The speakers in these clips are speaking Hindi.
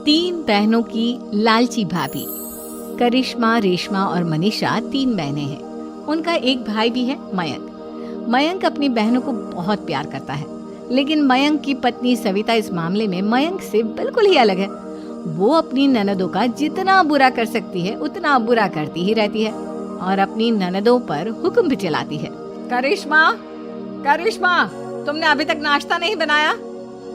तीन बहनों की लालची भाभी। करिश्मा, रेशमा और मनीषा तीन बहनें हैं। उनका एक भाई भी है, मयंक। मयंक अपनी बहनों को बहुत प्यार करता है, लेकिन मयंक की पत्नी सविता इस मामले में मयंक से बिल्कुल ही अलग है। वो अपनी ननदों का जितना बुरा कर सकती है उतना बुरा करती ही रहती है और अपनी ननदों पर हुक्म भी चलाती है। करिश्मा, करिश्मा, तुमने अभी तक नाश्ता नहीं बनाया?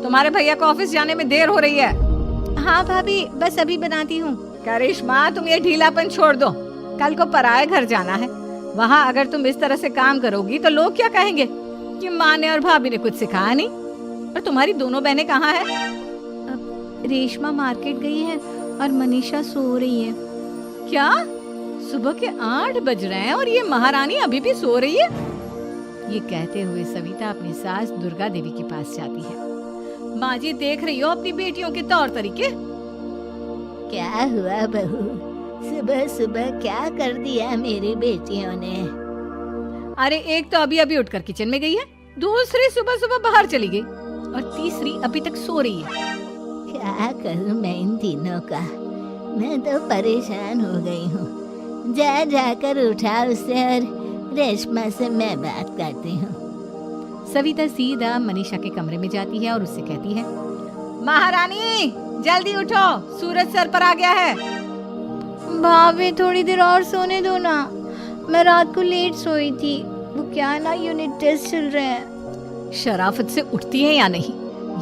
तुम्हारे भैया को ऑफिस जाने में देर हो रही है। हाँ भाभी, बस अभी बनाती हूँ। करिश्मा, तुम ये ढीलापन छोड़ दो। कल को पराये घर जाना है। वहाँ अगर तुम इस तरह से काम करोगी तो लोग क्या कहेंगे कि माँ ने और भाभी ने कुछ सिखाया नहीं। और तुम्हारी दोनों बहनें कहाँ हैं? रेशमा मार्केट गई है और मनीषा सो रही है। क्या? सुबह के 8 बज रहे हैं और ये महारानी अभी भी सो रही है? ये कहते हुए सविता अपनी सास दुर्गा देवी के पास जाती है। माँ जी, देख रही हो अपनी बेटियों के तौर तरीके? क्या हुआ बहू, सुबह सुबह क्या कर दिया मेरी बेटियों ने? अरे एक तो अभी अभी उठकर किचन में गई है, दूसरी सुबह सुबह बाहर चली गई और तीसरी अभी तक सो रही है। क्या करूं मैं इन तीनों का? मैं तो परेशान हो गई हूँ। जा जाकर उठा उसे और रेशमा से मैं बात करती हूँ। सविता सीधा मनीषा के कमरे में जाती है और उससे कहती है, महारानी जल्दी उठो, सूरज सर पर आ गया है। भाभी थोड़ी देर और सोने दो ना, मैं रात को लेट सोई थी। वो क्या है ना, यूनिट टेस्ट चल रहे हैं। शराफत से उठती है या नहीं,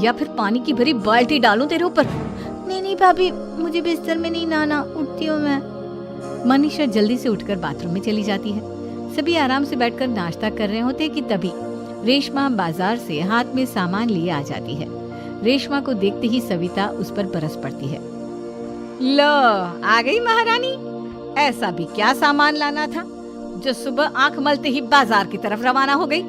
या फिर पानी की भरी बाल्टी डालूं तेरे ऊपर? नहीं नहीं भाभी, मुझे बिस्तर में नहीं नहाना, उठती हूँ मैं। मनीषा जल्दी से उठकर बाथरूम में चली जाती है। सभी आराम से बैठकर नाश्ता कर रहे होते कि तभी रेशमा बाजार से हाथ में सामान लिए आ जाती है। रेशमा को देखते ही सविता उस पर बरस पड़ती है। लो, आ गई महारानी। ऐसा भी क्या सामान लाना था जो सुबह आंख मलते ही बाजार की तरफ रवाना हो गई?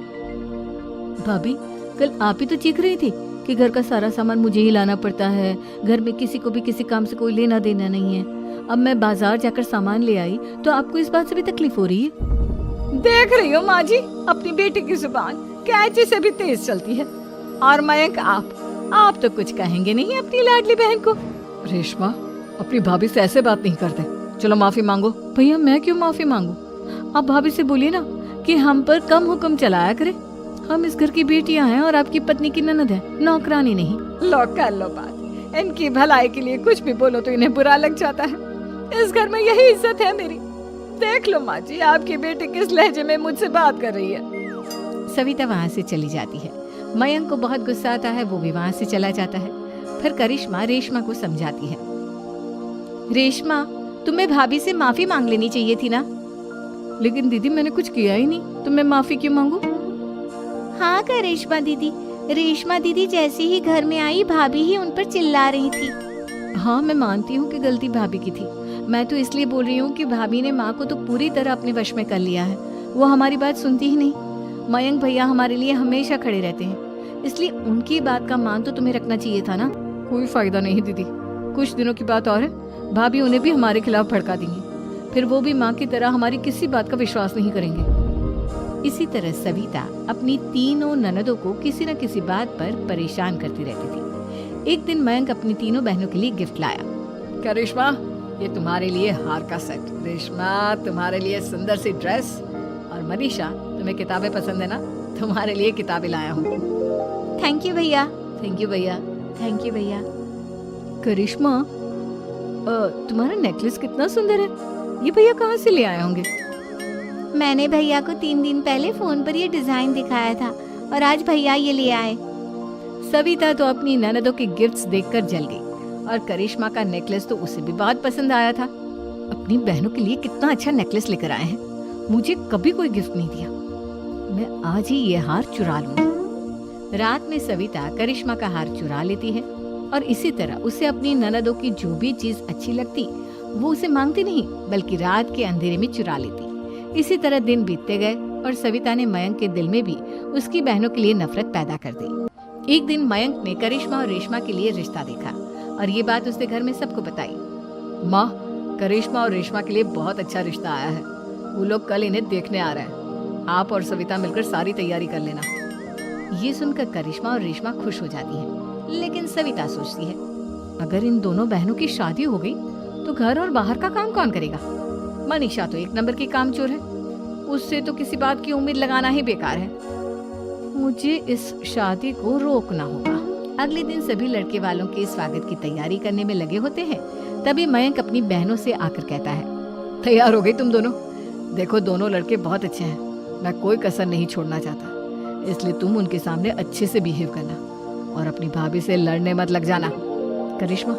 भाभी, कल आप ही तो चीख रही थी कि घर का सारा सामान मुझे ही लाना पड़ता है, घर में किसी को भी किसी काम से कोई लेना देना नहीं है। अब मैं बाजार जाकर सामान ले आई तो आपको इस बात से भी तकलीफ हो रही है? देख रही हो माँ जी, अपनी बेटी की जुबान कैंची से भी तेज चलती है। और मयंक, आप तो कुछ कहेंगे नहीं अपनी लाडली बहन को? रेशमा, अपनी भाभी से ऐसे बात नहीं करते। चलो माफी मांगो। भैया, मैं क्यों माफी मांगू? आप भाभी से बोलिए ना कि हम पर कम हुक्म चलाया करे। हम इस घर की बेटियां हैं और आपकी पत्नी की ननद है, नौकरानी नहीं। लो कर लो बात। इनकी भलाई के लिए कुछ भी बोलो तो इन्हें बुरा लग जाता है। इस घर में यही इज्जत है मेरी। देख लो माँ जी, आपकी बेटी किस लहजे में मुझसे बात कर रही है। सविता वहाँ से चली जाती है। मयंक को बहुत गुस्सा आता है, वो भी वहाँ से चला जाता है। फिर करिश्मा रेशमा को समझाती है। रेशमा, तुम्हें भाभी से माफी मांग लेनी चाहिए थी ना। लेकिन दीदी, मैंने कुछ किया ही नहीं, तो मैं माफी क्यों मांगू? हाँ करिश्मा दीदी, रेशमा दीदी जैसे ही घर में आई भाभी ही उन पर चिल्ला रही थी। हाँ, मैं मानती हूँ कि गलती भाभी की थी। मैं तो इसलिए बोल रही हूँ कि भाभी ने माँ को तो पूरी तरह अपने वश में कर लिया है। वो हमारी बात सुनती ही नहीं। मयंक भैया हमारे लिए हमेशा खड़े रहते हैं, इसलिए उनकी बात का मान तो तुम्हें रखना चाहिए था ना। कोई फायदा नहीं दीदी, कुछ दिनों की बात और है, भाभी उन्हें भी हमारे खिलाफ भड़का देंगी। फिर वो भी माँ की तरह हमारी किसी बात का विश्वास नहीं करेंगे। इसी तरह सविता अपनी तीनों ननदों को किसी न किसी बात पर परेशान करती रहती थी। एक दिन मयंक अपनी तीनों बहनों के लिए गिफ्ट लाया। क्या रेशमा, ये तुम्हारे लिए हार का सेट। रेशमा, तुम्हारे लिए सुंदर सी ड्रेस। और मनीषा, तुम्हें किताबें पसंद है ना, तुम्हारे लिए किताबें लाया हूँ। थैंक यू भैया। थैंक यू भैया। थैंक यू भैया। करिश्मा, तुम्हारा नेकलेस कितना सुंदर है, ये भैया कहाँ से ले आए होंगे? मैंने भैया को 3 दिन पहले फोन पर ये डिजाइन दिखाया था और आज भैया ये ले आए। सविता तो अपनी ननदों के गिफ्ट्स देखकर जल गई और करिश्मा का नेकलेस तो उसे भी बहुत पसंद आया था। अपनी बहनों के लिए कितना अच्छा नेकलेस लेकर आए हैं, मुझे कभी कोई गिफ्ट नहीं दिया। मैं आज ही ये हार चुरा लूंगी। रात में सविता करिश्मा का हार चुरा लेती है और इसी तरह उसे अपनी ननदों की जो भी चीज अच्छी लगती वो उसे मांगती नहीं, बल्कि रात के अंधेरे में चुरा लेती। इसी तरह दिन बीतते गए और सविता ने मयंक के दिल में भी उसकी बहनों के लिए नफरत पैदा कर दी। एक दिन मयंक ने करिश्मा और रेशमा के लिए रिश्ता देखा और ये बात उसने घर में सबको बताई। माँ, करिश्मा और रेशमा के लिए बहुत अच्छा रिश्ता आया है, वो लोग कल इन्हें देखने आ रहे हैं। आप और सविता मिलकर सारी तैयारी कर लेना। ये सुनकर करिश्मा और रेशमा खुश हो जाती हैं, लेकिन सविता सोचती है, अगर इन दोनों बहनों की शादी हो गई तो घर और बाहर का काम कौन करेगा? मनीषा तो एक नंबर की कामचोर है, उससे तो किसी बात की उम्मीद लगाना ही बेकार है। मुझे इस शादी को रोकना होगा। अगले दिन सभी लड़के वालों के स्वागत की तैयारी करने में लगे होते हैं। तभी मयंक अपनी बहनों से आकर कहता है, तैयार हो गई तुम दोनों? देखो दोनों लड़के बहुत अच्छे हैं, मैं कोई कसर नहीं छोड़ना चाहता, इसलिए तुम उनके सामने अच्छे से बिहेव करना और अपनी भाभी से लड़ने मत लग जाना। करिश्मा,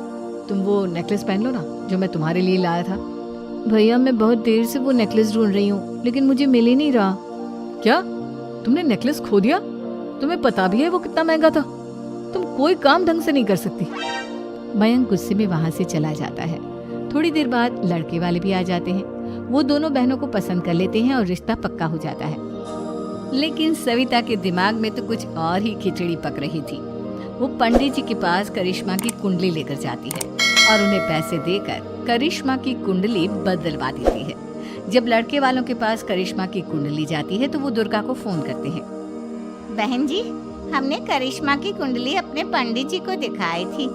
तुम वो नेकलेस पहन लो ना जो मैं तुम्हारे लिए लाया था। भैया मैं बहुत देर से वो नेकलेस ढूंढ रही हूँ, लेकिन मुझे मिल ही नहीं रहा। क्या तुमने नेकलेस खो दिया? तुम्हें पता भी है वो कितना महंगा था? तुम कोई काम ढंग से नहीं कर सकती। मयंक गुस्से में वहां से चला जाता है। थोड़ी देर बाद लड़के वाले भी आ जाते हैं। वो दोनों बहनों को पसंद कर लेते हैं और रिश्ता पक्का हो जाता है। लेकिन सविता के दिमाग में तो कुछ और ही खिचड़ी पक रही थी। वो पंडित जी के पास करिश्मा की कुंडली लेकर जाती है और उन्हें पैसे देकर करिश्मा की कुंडली बदलवा देती है। जब लड़के वालों के पास करिश्मा की कुंडली जाती है तो वो दुर्गा को फोन करते हैं। बहन जी, हमने करिश्मा की कुंडली अपने पंडित जी को दिखाई थी।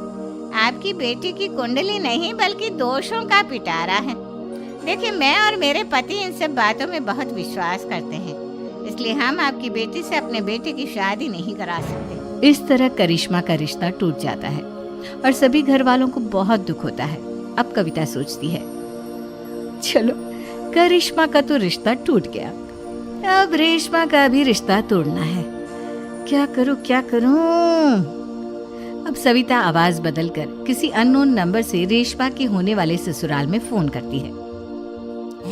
आपकी बेटी की कुंडली नहीं बल्कि दोषों का पिटारा है। देखिए, मैं और मेरे पति इन सब बातों में बहुत विश्वास करते हैं, इसलिए हम आपकी बेटी से अपने बेटे की शादी नहीं करा सकते। इस तरह करिश्मा का रिश्ता टूट जाता है और सभी घर वालों को बहुत दुख होता है। अब कविता सोचती है, चलो करिश्मा का तो रिश्ता टूट गया, अब रेशमा का भी रिश्ता तोड़ना है। क्या करूं? अब सविता आवाज बदलकर किसी अननोन नंबर से रेशमा के होने वाले ससुराल में फोन करती है।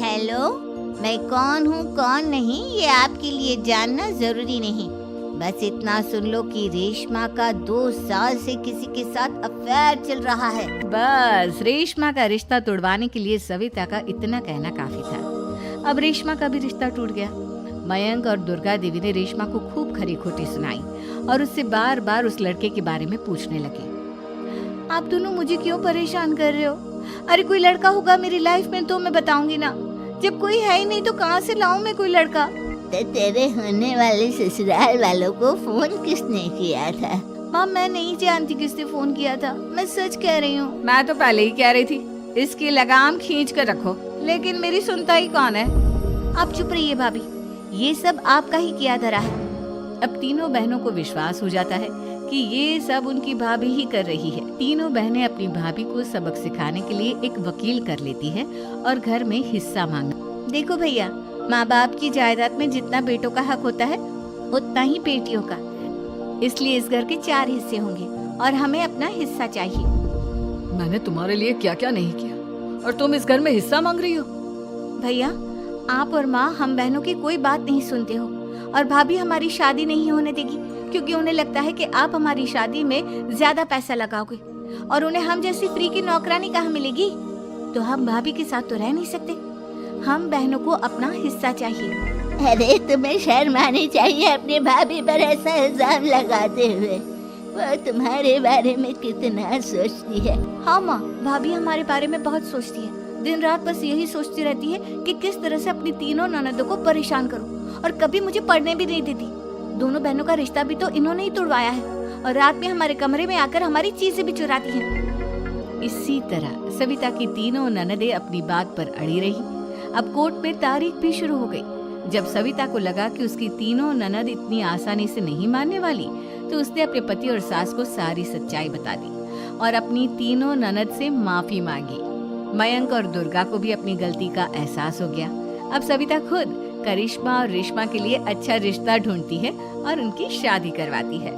हेलो, मैं कौन हूँ कौन नहीं ये आपके लिए जानना जरूरी नहीं, बस इतना सुन लो कि रेशमा का 2 साल से किसी के साथ अफेयर चल रहा है। बस रेशमा का रिश्ता तोड़वाने के लिए सविता का इतना कहना काफी था। अब रेशमा का भी रिश्ता टूट गया। मयंक और दुर्गा देवी ने रेशमा को खूब खरी खोटी सुनाई और उससे बार बार उस लड़के के बारे में पूछने लगे। आप दोनों मुझे क्यों परेशान कर रहे हो? अरे कोई लड़का होगा मेरी लाइफ में तो मैं बताऊंगी ना, जब कोई है ही नहीं तो कहाँ से लाऊं मैं कोई लड़का? तो तेरे होने वाले ससुराल वालों को फोन किसने किया था? माँ मैं नहीं जानती किसने फोन किया था, मैं सच कह रही हूँ। मैं तो पहले ही कह रही थी इसकी लगाम खींच कर रखो, लेकिन मेरी सुनता ही कौन है। आप चुप रहिए भाभी, ये सब आपका ही किया धरा है। अब तीनों बहनों को विश्वास हो जाता है कि ये सब उनकी भाभी ही कर रही है। तीनों बहनें अपनी भाभी को सबक सिखाने के लिए एक वकील कर लेती है और घर में हिस्सा मांगा। देखो भैया, माँ बाप की जायदाद में जितना बेटों का हक होता है उतना ही बेटियों का, इसलिए इस घर के 4 हिस्से होंगे और हमें अपना हिस्सा चाहिए। मैंने तुम्हारे लिए क्या क्या नहीं किया और तुम इस घर में हिस्सा मांग रही हो? भैया, आप और माँ हम बहनों की कोई बात नहीं सुनते हो और भाभी हमारी शादी नहीं होने देगी क्योंकि उन्हें लगता है कि आप हमारी शादी में ज्यादा पैसा लगाओगे और उन्हें हम जैसी फ्री की नौकरानी कहाँ मिलेगी। तो हम भाभी के साथ तो रह नहीं सकते, हम बहनों को अपना हिस्सा चाहिए। अरे तुम्हें शर्म आनी चाहिए अपनी भाभी पर ऐसा इल्जाम लगाते हुए। वो तुम्हारे बारे में कितना सोचती है। हाँ माँ, भाभी हमारे बारे में बहुत सोचती है, दिन रात बस यही सोचती रहती है कि किस तरह से अपनी तीनों ननदों को परेशान करूं और कभी मुझे पढ़ने भी नहीं देती। दोनों बहनों का रिश्ता भी तो इन्होंने ही तोड़वाया है और रात में हमारे कमरे में आकर हमारी चीजें भी चुराती हैं। इसी तरह सविता की तीनों ननदें अपनी बात पर अड़ी रही। अब कोर्ट में तारीख भी शुरू हो गई। जब सविता को लगा कि उसकी तीनों ननद इतनी आसानी से नहीं मानने वाली, तो उसने अपने पति और सास को सारी सच्चाई बता दी और अपनी तीनों ननद से माफी मांगी। मयंक और दुर्गा को भी अपनी गलती का एहसास हो गया। अब सविता खुद करिश्मा और रेशमा के लिए अच्छा रिश्ता ढूंढती है और उनकी शादी करवाती है।